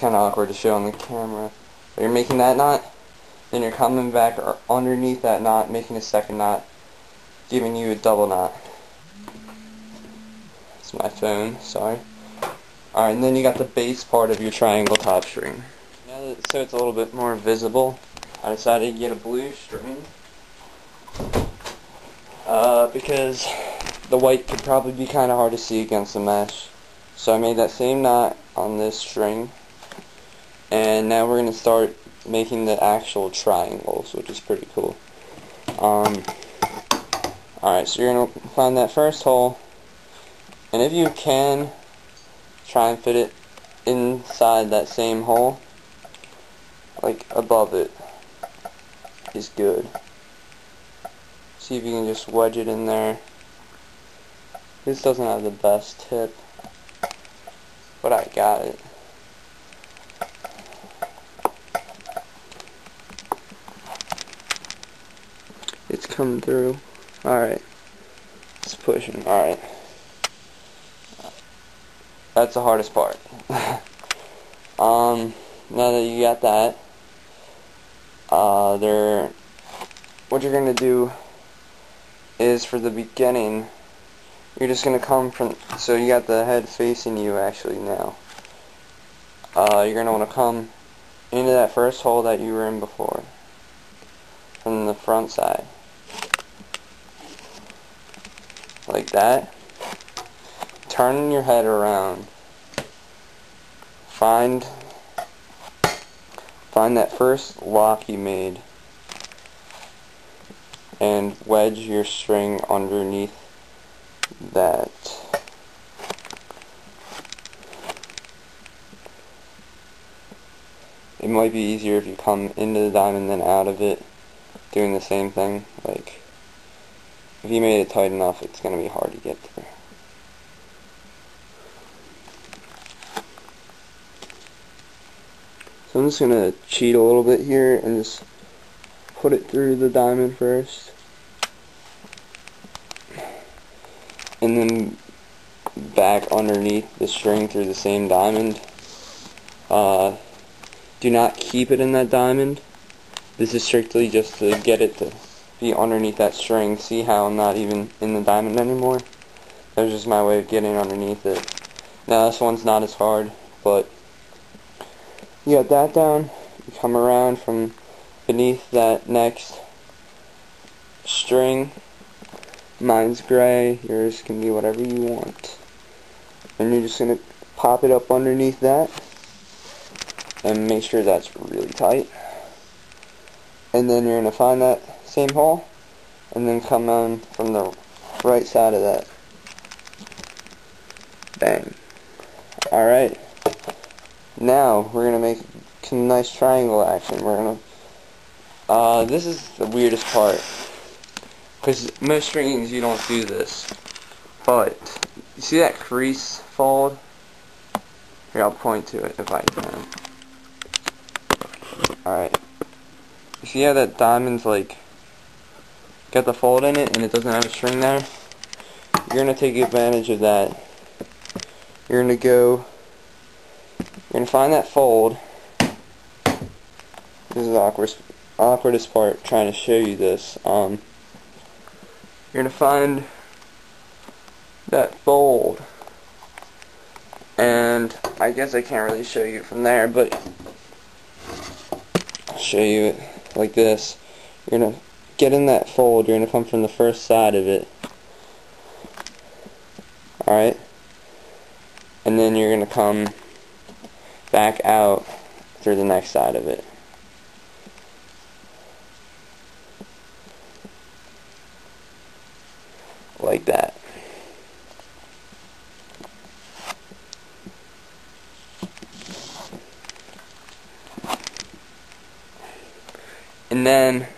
kind of awkward to show on the camera. But you're making that knot, then you're coming back underneath that knot, making a second knot, giving you a double knot. It's my phone, sorry. Alright, and then you got the base part of your triangle top string. Now that so it's a little bit more visible, I decided to get a blue string. Because the white could probably be kind of hard to see against the mesh. So I made that same knot on this string. And now we're going to start making the actual triangles, which is pretty cool. Alright, so you're going to find that first hole. And if you can, try and fit it inside that same hole. Like above it is good. See if you can just wedge it in there. This doesn't have the best tip, but I got it. It's coming through. Alright. It's pushing. Alright. That's the hardest part. Now that you got that, what you're going to do is, for the beginning, you're just going to come from, so you got the head facing you actually now. You're going to want to come into that first hole that you were in before, from the front side. Like that. Turn your head around. Find that first lock you made and wedge your string underneath that. It might be easier if you come into the diamond than out of it, doing the same thing. Like, if you made it tight enough, it's going to be hard to get through. So I'm just going to cheat a little bit here and just put it through the diamond first. And then back underneath the string through the same diamond. Do not keep it in that diamond. This is strictly just to get it to be underneath that string. See how I'm not even in the diamond anymore? That was just my way of getting underneath it. Now this one's not as hard, but you got that down. You come around from beneath that next string. Mine's gray, yours can be whatever you want. And you're just going to pop it up underneath that and make sure that's really tight. And then you're going to find that same hole and then come on from the right side of that. Bang. Alright. Now we're going to make some nice triangle action. We're going to this is the weirdest part, because most strings you don't do this, but you see that crease fold? Here, I'll point to it if I can. Alright. You see how that diamond's like got the fold in it and it doesn't have a string there? You're going to take advantage of that. You're going to find that fold. This is the awkwardest part, trying to show you this. You're going to find that fold, and I guess I can't really show you from there, but I'll show you it like this. You're going to get in that fold, you're going to come from the first side of it, alright, and then you're going to come back out through the next side of it. Like that. And then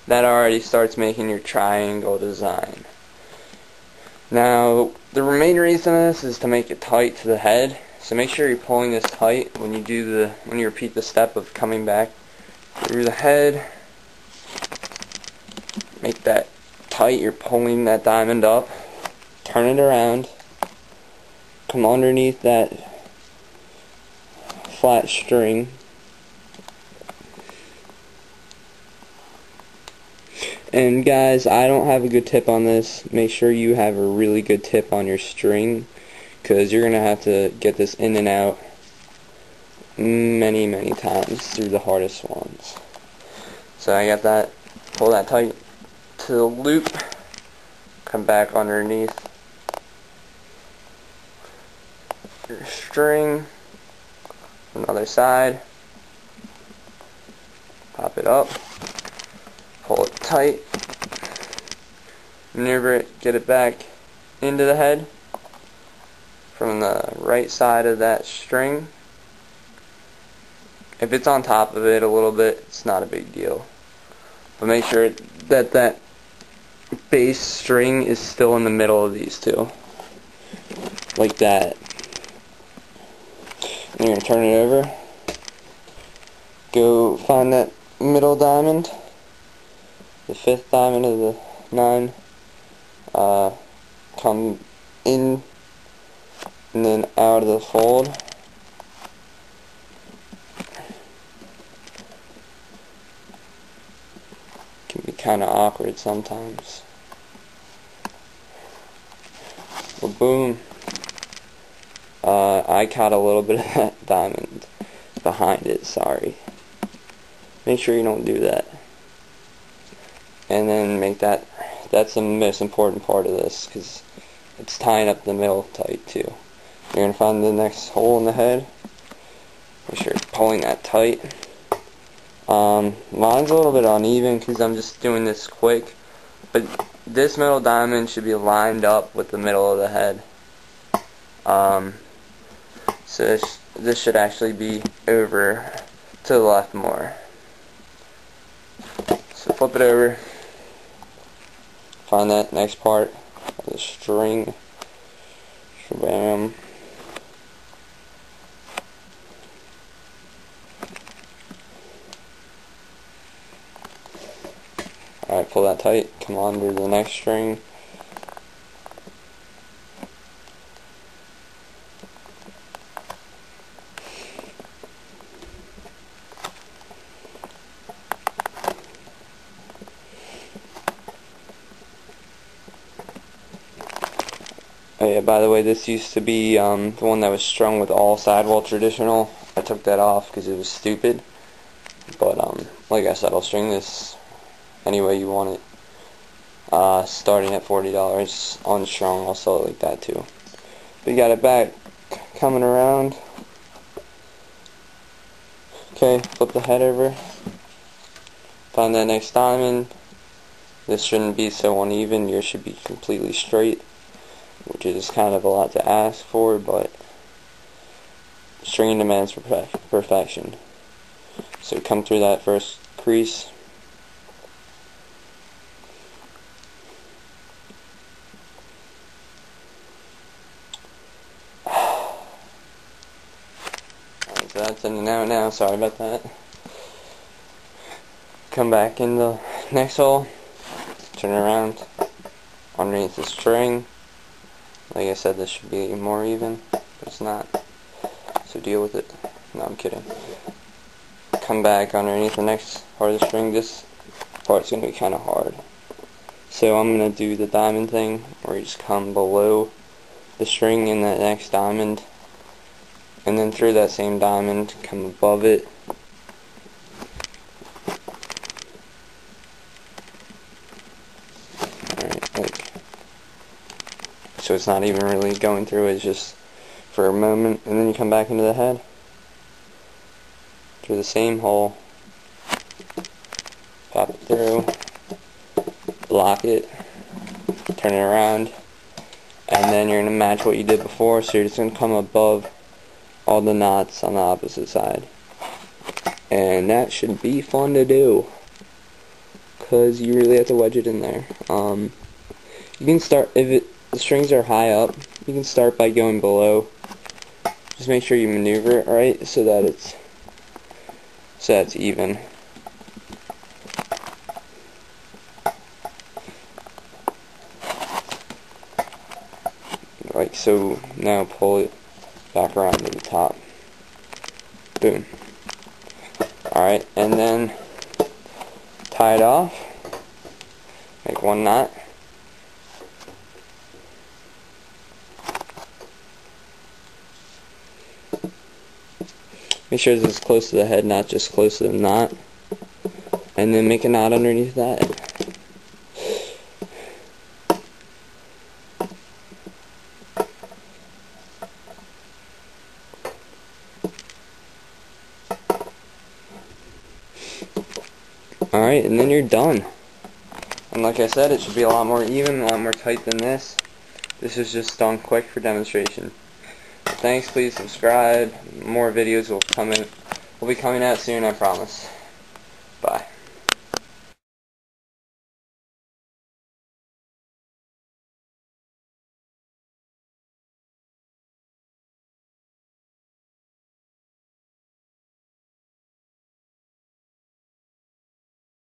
that already starts making your triangle design. Now the main reason of this is to make it tight to the head. So make sure you're pulling this tight when you repeat the step of coming back through the head. Make that tight, you're pulling that diamond up, turn it around, come underneath that flat string. And guys, I don't have a good tip on this. Make sure you have a really good tip on your string, because you're going to have to get this in and out many times through the hardest ones. So I got that. Pull that tight to the loop. Come back underneath your string. Another side. Pop it up. Pull it tight, maneuver it, get it back into the head from the right side of that string. If it's on top of it a little bit, it's not a big deal. But make sure that that base string is still in the middle of these two. Like that. And you're going to turn it over. Go find that middle diamond. The 5th diamond of the 9, come in and then out of the fold. Can be kind of awkward sometimes. Well, boom. I caught a little bit of that diamond behind it, sorry. Make sure you don't do that. And then make that's the most important part of this, because it's tying up the middle tight too. You're going to find the next hole in the head. Make sure you're pulling that tight. Mine's a little bit uneven because I'm just doing this quick, but this middle diamond should be lined up with the middle of the head. So this should actually be over to the left more. So flip it over. Find that next part of the string. Shabam. Alright, pull that tight. Come on to the next string. Oh yeah, by the way, this used to be the one that was strung with all sidewall traditional. I took that off because it was stupid. But like I said, I'll string this any way you want it. Starting at $40 unstrung, I'll sell it like that too. We got it back, coming around. Okay, flip the head over. Find that next diamond. This shouldn't be so uneven. Yours should be completely straight, which is kind of a lot to ask for, but stringing demands perfection. So come through that first crease. So that's in and out now, sorry about that. Come back in the next hole, turn around underneath the string. Like I said, this should be more even, but it's not. So deal with it. No, I'm kidding. Come back underneath the next part of the string. This part's going to be kind of hard. So I'm going to do the diamond thing, where you just come below the string in that next diamond, and then through that same diamond, come above it. Alright, like, so it's not even really going through, it's just for a moment, and then you come back into the head through the same hole, pop it through, lock it, turn it around, and then you're going to match what you did before, so you're just going to come above all the knots on the opposite side. And that should be fun to do, because you really have to wedge it in there. You can start, if the strings are high up, you can start by going below. Just make sure you maneuver it right so that it's even. Like so. Now pull it back around to the top. Boom. Alright, and then tie it off. Make one knot. Make sure this is close to the head, not just close to the knot. And then make a knot underneath that. Alright, and then you're done. And like I said, it should be a lot more even, a lot more tight than this. This is just done quick for demonstration. Thanks, please subscribe. More videos will be coming out soon, I promise. Bye.